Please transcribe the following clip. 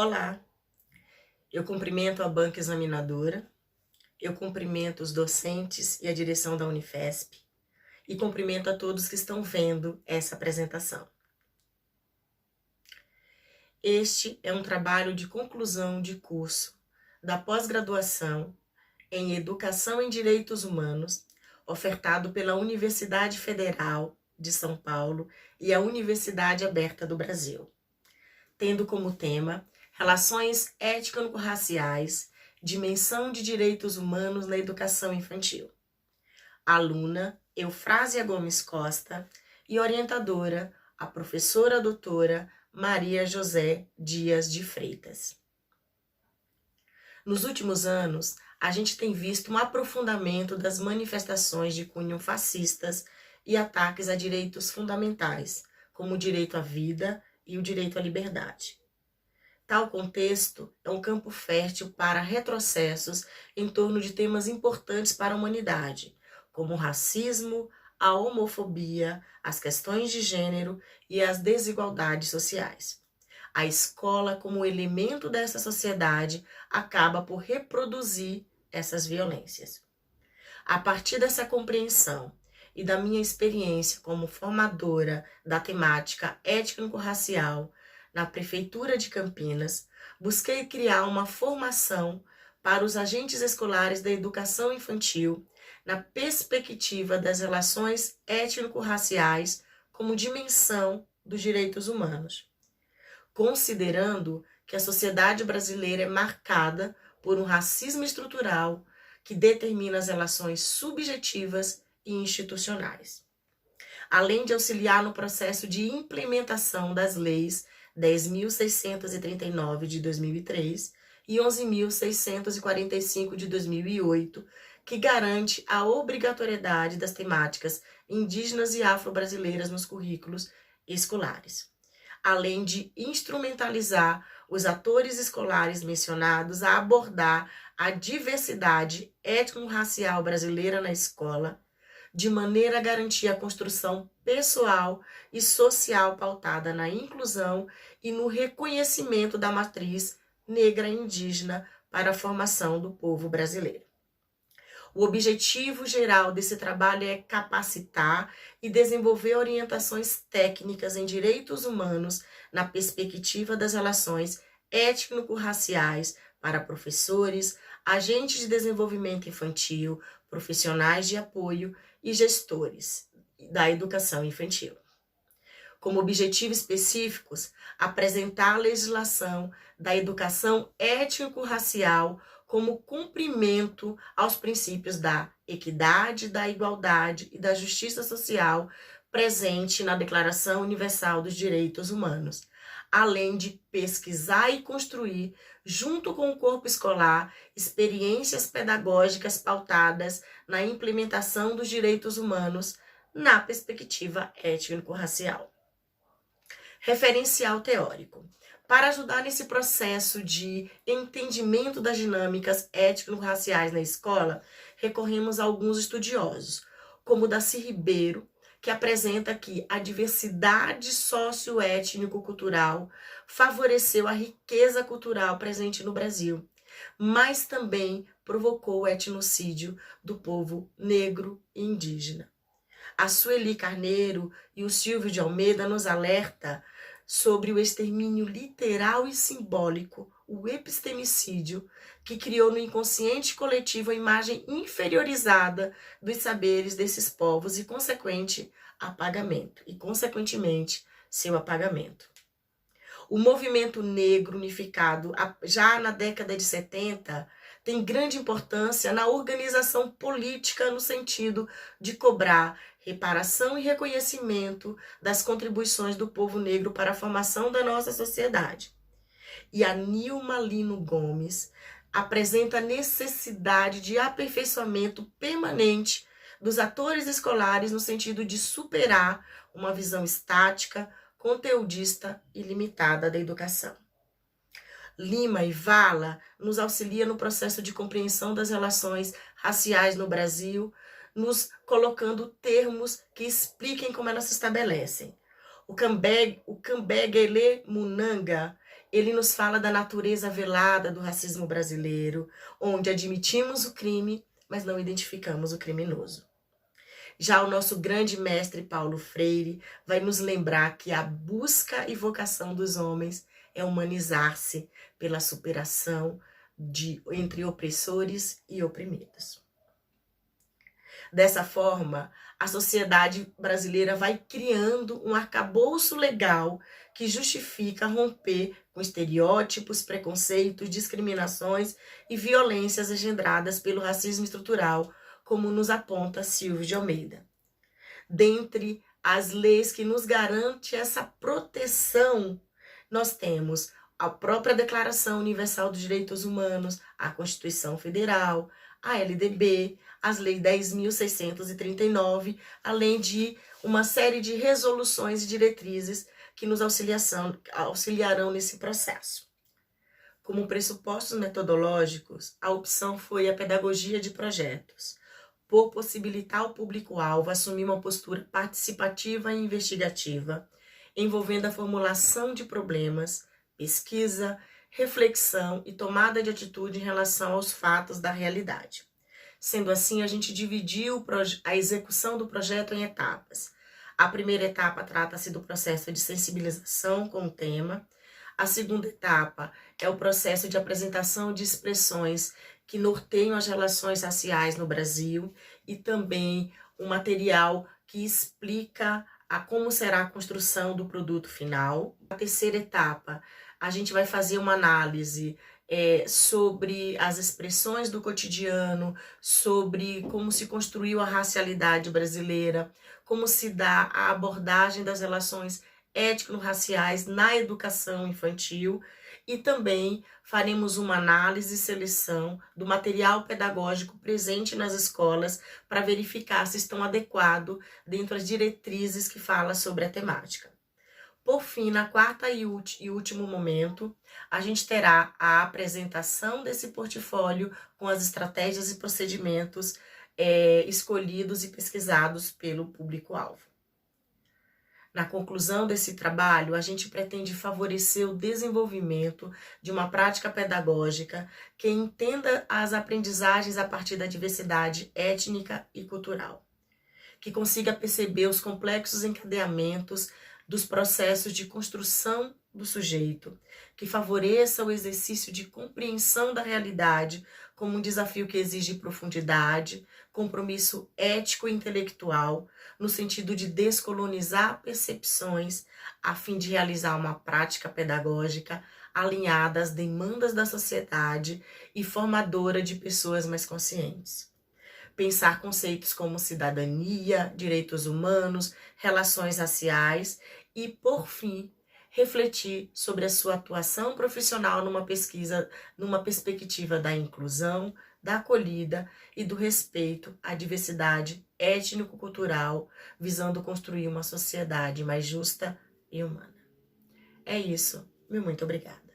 Olá, eu cumprimento a banca examinadora, eu cumprimento os docentes e a direção da Unifesp e cumprimento a todos que estão vendo essa apresentação. Este é um trabalho de conclusão de curso da pós-graduação em Educação em Direitos Humanos, ofertado pela Universidade Federal de São Paulo e a Universidade Aberta do Brasil, tendo como tema Relações étnico-raciais, dimensão de direitos humanos na educação infantil. Aluna Eufrásia Gomes Costa e orientadora, a professora doutora Maria José Dias de Freitas. Nos últimos anos, a gente tem visto um aprofundamento das manifestações de cunho fascistas e ataques a direitos fundamentais, como o direito à vida e o direito à liberdade. Tal contexto é um campo fértil para retrocessos em torno de temas importantes para a humanidade, como o racismo, a homofobia, as questões de gênero e as desigualdades sociais. A escola, como elemento dessa sociedade, acaba por reproduzir essas violências. A partir dessa compreensão e da minha experiência como formadora da temática étnico-racial na Prefeitura de Campinas, busquei criar uma formação para os agentes escolares da educação infantil na perspectiva das relações étnico-raciais como dimensão dos direitos humanos, considerando que a sociedade brasileira é marcada por um racismo estrutural que determina as relações subjetivas e institucionais. Além de auxiliar no processo de implementação das leis 10.639 de 2003 e 11.645 de 2008, que garante a obrigatoriedade das temáticas indígenas e afro-brasileiras nos currículos escolares, além de instrumentalizar os atores escolares mencionados a abordar a diversidade étnico-racial brasileira na escola, de maneira a garantir a construção pessoal e social pautada na inclusão e no reconhecimento da matriz negra e indígena para a formação do povo brasileiro. O objetivo geral desse trabalho é capacitar e desenvolver orientações técnicas em direitos humanos na perspectiva das relações étnico-raciais para professores, agentes de desenvolvimento infantil, profissionais de apoio e gestores da educação infantil. Como objetivos específicos, apresentar a legislação da educação étnico-racial como cumprimento aos princípios da equidade, da igualdade e da justiça social presente na Declaração Universal dos Direitos Humanos, além de pesquisar e construir, junto com o corpo escolar, experiências pedagógicas pautadas na implementação dos direitos humanos na perspectiva étnico-racial. Referencial teórico. Para ajudar nesse processo de entendimento das dinâmicas étnico-raciais na escola, recorremos a alguns estudiosos, como Daci Ribeiro, que apresenta que a diversidade socioétnico-cultural favoreceu a riqueza cultural presente no Brasil, mas também provocou o etnocídio do povo negro e indígena. A Sueli Carneiro e o Silvio de Almeida nos alerta sobre o extermínio literal e simbólico, o epistemicídio, que criou no inconsciente coletivo a imagem inferiorizada dos saberes desses povos e consequentemente, seu apagamento. O movimento negro unificado, já na década de 70, tem grande importância na organização política no sentido de cobrar reparação e reconhecimento das contribuições do povo negro para a formação da nossa sociedade. E a Nilma Lino Gomes apresenta a necessidade de aperfeiçoamento permanente dos atores escolares no sentido de superar uma visão estática, conteudista e limitada da educação. Lima e Vala nos auxilia no processo de compreensão das relações raciais no Brasil, nos colocando termos que expliquem como elas se estabelecem. O Kambegele Munanga Ele nos fala da natureza velada do racismo brasileiro, onde admitimos o crime, mas não identificamos o criminoso. Já o nosso grande mestre Paulo Freire vai nos lembrar que a busca e vocação dos homens é humanizar-se pela superação entre opressores e oprimidos. Dessa forma, a sociedade brasileira vai criando um arcabouço legal que justifica romper com estereótipos, preconceitos, discriminações e violências engendradas pelo racismo estrutural, como nos aponta Silvio de Almeida. Dentre as leis que nos garante essa proteção, nós temos a própria Declaração Universal dos Direitos Humanos, a Constituição Federal, a LDB, as leis 10.639, além de uma série de resoluções e diretrizes que nos auxiliarão nesse processo. Como pressupostos metodológicos, a opção foi a pedagogia de projetos, por possibilitar ao público-alvo assumir uma postura participativa e investigativa, envolvendo a formulação de problemas, pesquisa, reflexão e tomada de atitude em relação aos fatos da realidade. Sendo assim, a gente dividiu a execução do projeto em etapas. A primeira etapa trata-se do processo de sensibilização com o tema. A segunda etapa é o processo de apresentação de expressões que norteiam as relações raciais no Brasil e também um material que explica como será a construção do produto final. A terceira etapa, a gente vai fazer uma análise sobre as expressões do cotidiano, sobre como se construiu a racialidade brasileira, como se dá a abordagem das relações étnico-raciais na educação infantil e também faremos uma análise e seleção do material pedagógico presente nas escolas para verificar se estão adequados dentro das diretrizes que fala sobre a temática. Por fim, na quarta e último momento, a gente terá a apresentação desse portfólio com as estratégias e procedimentos escolhidos e pesquisados pelo público-alvo. Na conclusão desse trabalho, a gente pretende favorecer o desenvolvimento de uma prática pedagógica que entenda as aprendizagens a partir da diversidade étnica e cultural, que consiga perceber os complexos encadeamentos dos processos de construção do sujeito, que favoreça o exercício de compreensão da realidade como um desafio que exige profundidade, compromisso ético e intelectual, no sentido de descolonizar percepções, a fim de realizar uma prática pedagógica alinhada às demandas da sociedade e formadora de pessoas mais conscientes. Pensar conceitos como cidadania, direitos humanos, relações raciais e, por fim, refletir sobre a sua atuação profissional numa perspectiva da inclusão, da acolhida e do respeito à diversidade étnico-cultural, visando construir uma sociedade mais justa e humana. É isso. Muito obrigada.